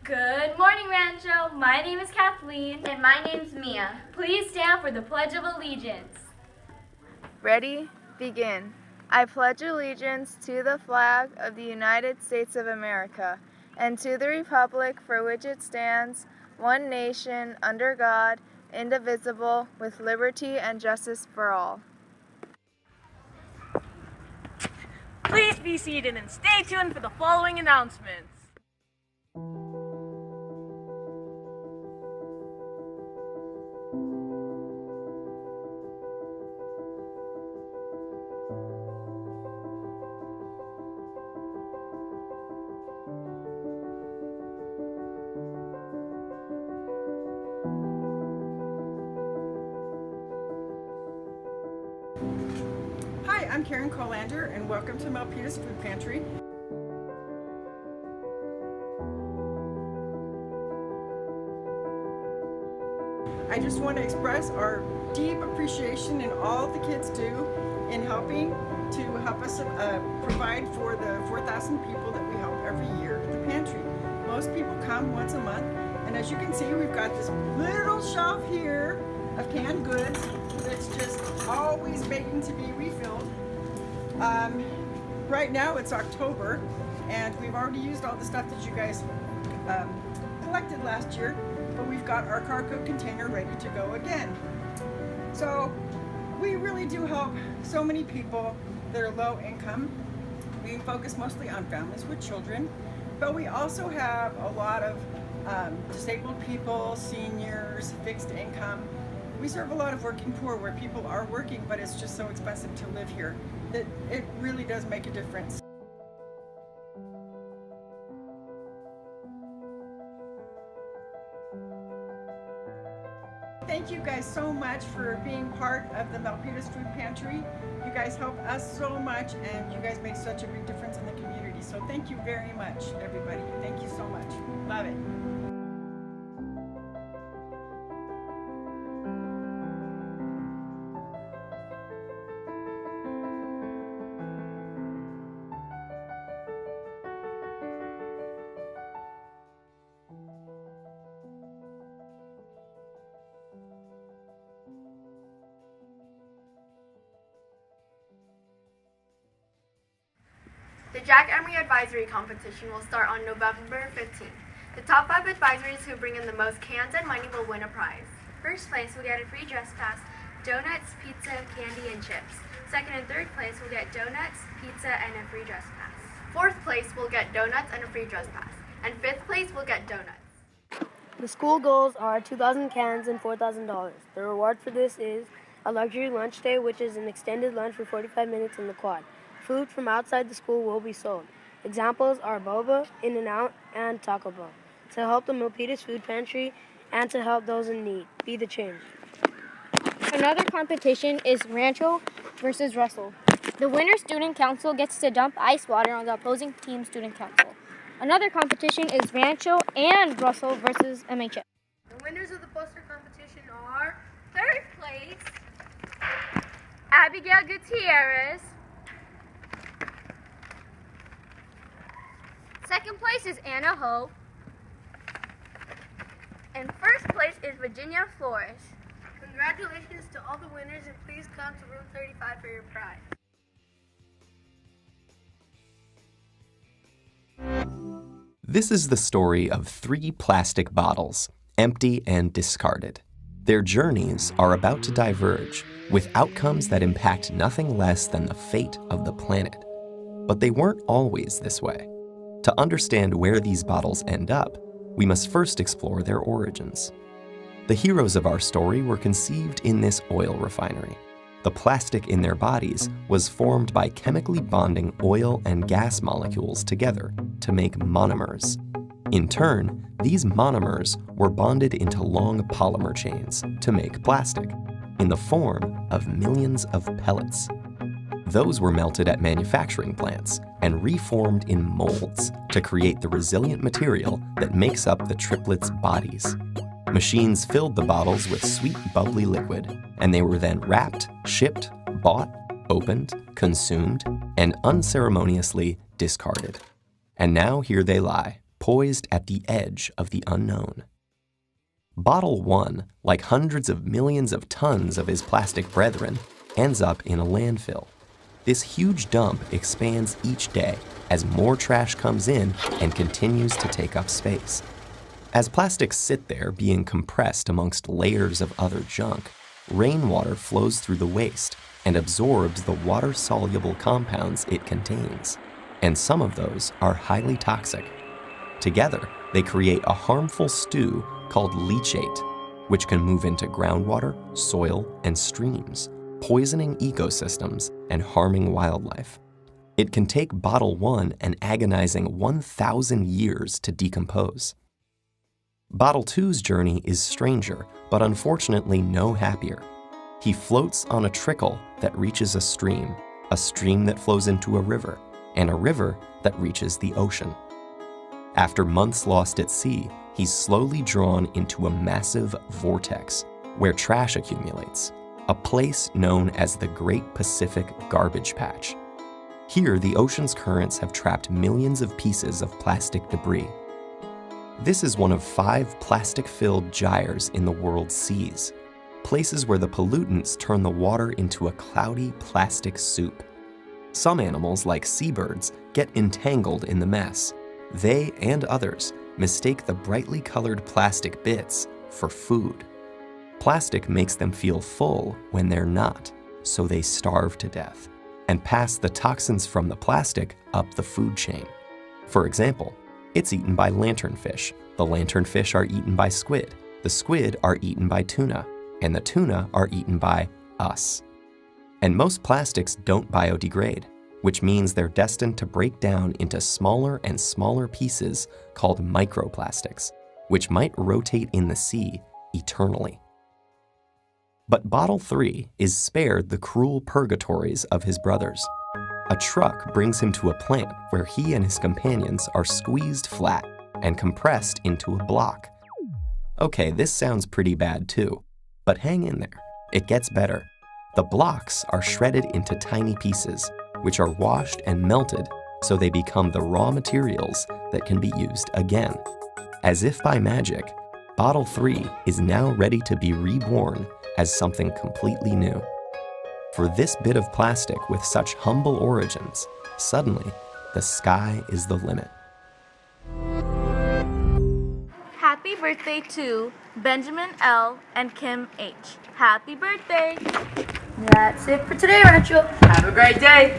Good morning, Rancho. My name is Kathleen. And my name's Mia. Please stand for the Pledge of Allegiance. Ready? Begin. I pledge allegiance to the flag of the United States of America and to the republic for which it stands, one nation, under God, indivisible, with liberty and justice for all. Please be seated and stay tuned for the following announcements. Hi, I'm Karen Colander, and welcome to Milpitas Food Pantry. I just want to express our deep appreciation in all the kids do in helping to help us provide for the 4,000 people that we help every year at the pantry. Most people come once a month, and as you can see, we've got this little shelf here of canned goods that's just always waiting to be refilled. Right now it's October, and we've already used all the stuff that you guys collected last year, but we've got our cargo container ready to go again. So we really do help so many people that are low income. We focus mostly on families with children, but we also have a lot of disabled people, seniors, fixed income. We serve a lot of working poor where people are working, but it's just so expensive to live here that it really does make a difference. Thank you guys so much for being part of the Milpitas Food Pantry. You guys help us so much, and you guys make such a big difference in the community. So thank you very much, everybody. Thank you so much. Love it. The Jack Emery Advisory Competition will start on November 15th. The top 5 advisories who bring in the most cans and money will win a prize. First place will get a free dress pass, donuts, pizza, candy, and chips. Second and third place will get donuts, pizza, and a free dress pass. Fourth place will get donuts and a free dress pass. And fifth place will get donuts. The school goals are 2,000 cans and $4,000. The reward for this is a luxury lunch day, which is an extended lunch for 45 minutes in the quad. Food from outside the school will be sold. Examples are Boba, In-N-Out, and Taco Bell. To help the Milpitas Food Pantry and to help those in need. Be the change. Another competition is Rancho versus Russell. The winner student council gets to dump ice water on the opposing team student council. Another competition is Rancho and Russell versus MHS. The winners of the poster competition are third place, Abigail Gutierrez. Second place is Anna Hope. And first place is Virginia Flores. Congratulations to all the winners, and please come to room 35 for your prize. This is the story of 3 plastic bottles, empty and discarded. Their journeys are about to diverge, with outcomes that impact nothing less than the fate of the planet. But they weren't always this way. To understand where these bottles end up, we must first explore their origins. The heroes of our story were conceived in this oil refinery. The plastic in their bodies was formed by chemically bonding oil and gas molecules together to make monomers. In turn, these monomers were bonded into long polymer chains to make plastic, in the form of millions of pellets. Those were melted at manufacturing plants and reformed in molds to create the resilient material that makes up the triplets' bodies. Machines filled the bottles with sweet, bubbly liquid, and they were then wrapped, shipped, bought, opened, consumed, and unceremoniously discarded. And now here they lie, poised at the edge of the unknown. Bottle 1, like hundreds of millions of tons of his plastic brethren, ends up in a landfill. This huge dump expands each day as more trash comes in and continues to take up space. As plastics sit there being compressed amongst layers of other junk, rainwater flows through the waste and absorbs the water-soluble compounds it contains, and some of those are highly toxic. Together, they create a harmful stew called leachate, which can move into groundwater, soil, and streams, poisoning ecosystems and harming wildlife. It can take Bottle 1 an agonizing 1,000 years to decompose. Bottle 2's journey is stranger, but unfortunately no happier. He floats on a trickle that reaches a stream that flows into a river, and a river that reaches the ocean. After months lost at sea, he's slowly drawn into a massive vortex where trash accumulates, a place known as the Great Pacific Garbage Patch. Here, the ocean's currents have trapped millions of pieces of plastic debris. This is one of 5 plastic-filled gyres in the world's seas, places where the pollutants turn the water into a cloudy plastic soup. Some animals, like seabirds, get entangled in the mess. They and others mistake the brightly colored plastic bits for food. Plastic makes them feel full when they're not, so they starve to death and pass the toxins from the plastic up the food chain. For example, it's eaten by lanternfish. The lanternfish are eaten by squid. The squid are eaten by tuna. And the tuna are eaten by us. And most plastics don't biodegrade, which means they're destined to break down into smaller and smaller pieces called microplastics, which might rotate in the sea eternally. But Bottle 3 is spared the cruel purgatories of his brothers. A truck brings him to a plant where he and his companions are squeezed flat and compressed into a block. Okay, this sounds pretty bad too, but hang in there. It gets better. The blocks are shredded into tiny pieces, which are washed and melted so they become the raw materials that can be used again. As if by magic, Bottle 3 is now ready to be reborn as something completely new. For this bit of plastic with such humble origins, suddenly, the sky is the limit. Happy birthday to Benjamin L. and Kim H. Happy birthday! That's it for today, Rancho. Have a great day.